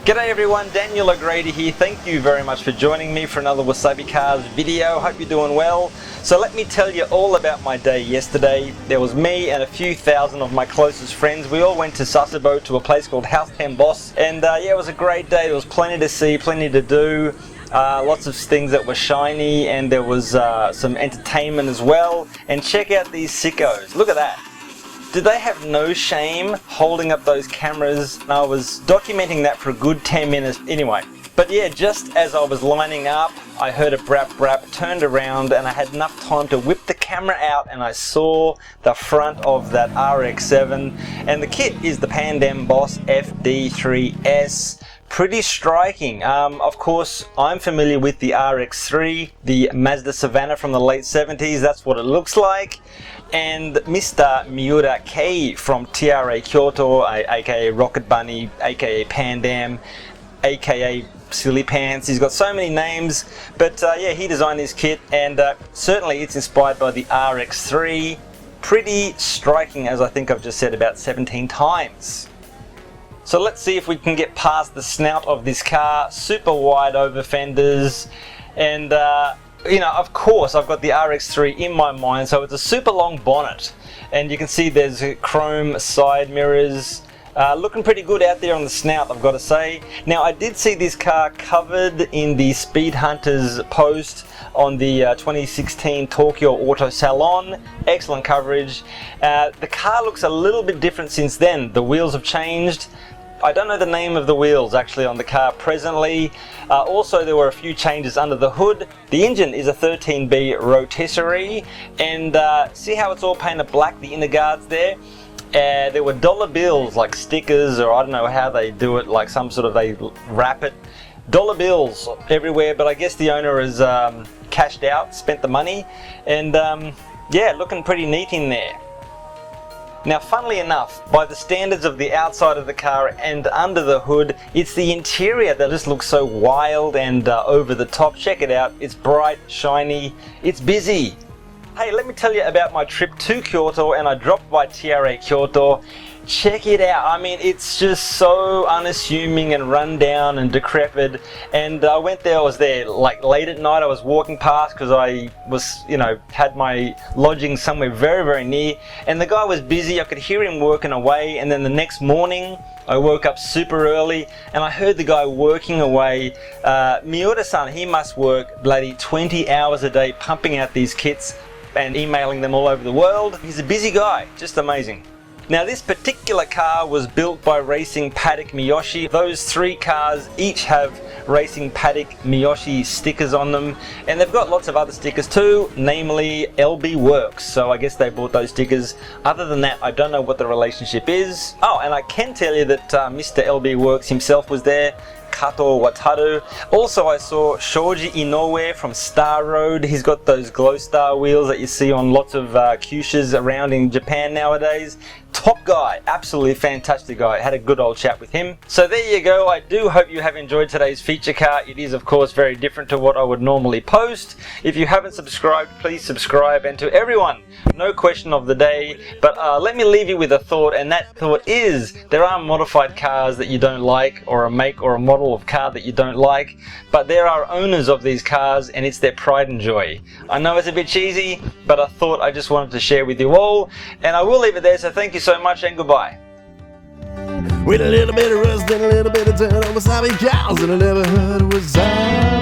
G'day everyone, Daniel O'Grady here. Thank you very much for joining me for another WasabiCars video. Hope you're doing well. So let me tell you all about my day yesterday. There was me and a few thousand of my closest friends. We all went to Sasebo to a place called House 10 Boss. And yeah, it was a great day. There was plenty to see, plenty to do. Lots of things that were shiny, and there was some entertainment as well. And check out these sickos. Look at that. Did they have no shame holding up those cameras? And I was documenting that for a good 10 minutes anyway. But yeah, just as I was lining up, I heard a brap brap, turned around, and I had enough time to whip the camera out, and I saw the front of that RX-7. And the kit is the Pandem Boss FD3S. Pretty striking. Of course, I'm familiar with the RX-3, the Mazda Savannah from the late 70s. That's what it looks like. And Mr. Miura K from TRA Kyoto, aka Rocket Bunny, aka Pandem, aka Silly Pants. He's got so many names, but yeah, he designed this kit, and certainly it's inspired by the RX-3. Pretty striking, as I think I've just said about 17 times. So let's see if we can get past the snout of this car. Super wide over fenders, and you know, of course, I've got the RX-3 in my mind, so it's a super long bonnet, and you can see there's chrome side mirrors. Looking pretty good out there on the snout, I've got to say. Now, I did see this car covered in the Speed Hunters post on the 2016 Tokyo Auto Salon. Excellent coverage. The car looks a little bit different since then. The wheels have changed. I don't know the name of the wheels actually on the car presently. Also, there were a few changes under the hood. The engine is a 13B rotisserie, and see how it's all painted black, the inner guards there? There were dollar bills, like stickers, or I don't know how they do it, like some sort of, they wrap it. Dollar bills everywhere, but I guess the owner has cashed out, spent the money, and yeah, looking pretty neat in there. Now, funnily enough, by the standards of the outside of the car and under the hood, it's the interior that just looks so wild and over the top. Check it out. It's bright, shiny, it's busy. Hey, let me tell you about my trip to Kyoto, and I dropped by TRA Kyoto. Check it out. I mean, it's just so unassuming and run down and decrepit. And I went there, I was there like late at night. I was walking past because I was, you know, had my lodging somewhere very, very near. And the guy was busy. I could hear him working away. And then the next morning, I woke up super early and I heard the guy working away. Miura-san, he must work bloody 20 hours a day pumping out these kits and emailing them all over the world. He's a busy guy, just amazing. Now, this particular car was built by Racing Paddock Miyoshi. Those three cars each have Racing Paddock Miyoshi stickers on them, and they've got lots of other stickers too, namely LB Works, so I guess they bought those stickers. Other than that, I don't know what the relationship is. Oh, and I can tell you that Mr. LB Works himself was there, Kato Wataru. Also, I saw Shoji Inoue from Star Road. He's got those glow star wheels that you see on lots of Kyushas around in Japan nowadays. Top guy, absolutely fantastic guy. Had a good old chat with him. So there you go. I do hope you have enjoyed today's feature car. It is, of course, very different to what I would normally post. If you haven't subscribed, please subscribe. And to everyone, no question of the day, but let me leave you with a thought, and that thought is there are modified cars that you don't like, or a make or a model of car that you don't like, but there are owners of these cars, and it's their pride and joy. I know it's a bit cheesy, but I thought I just wanted to share with you all, and I will leave it there. So thank you so much, and goodbye. With a little bit of rust and a little bit of turn on WasabiCars, and I never heard of wasabi.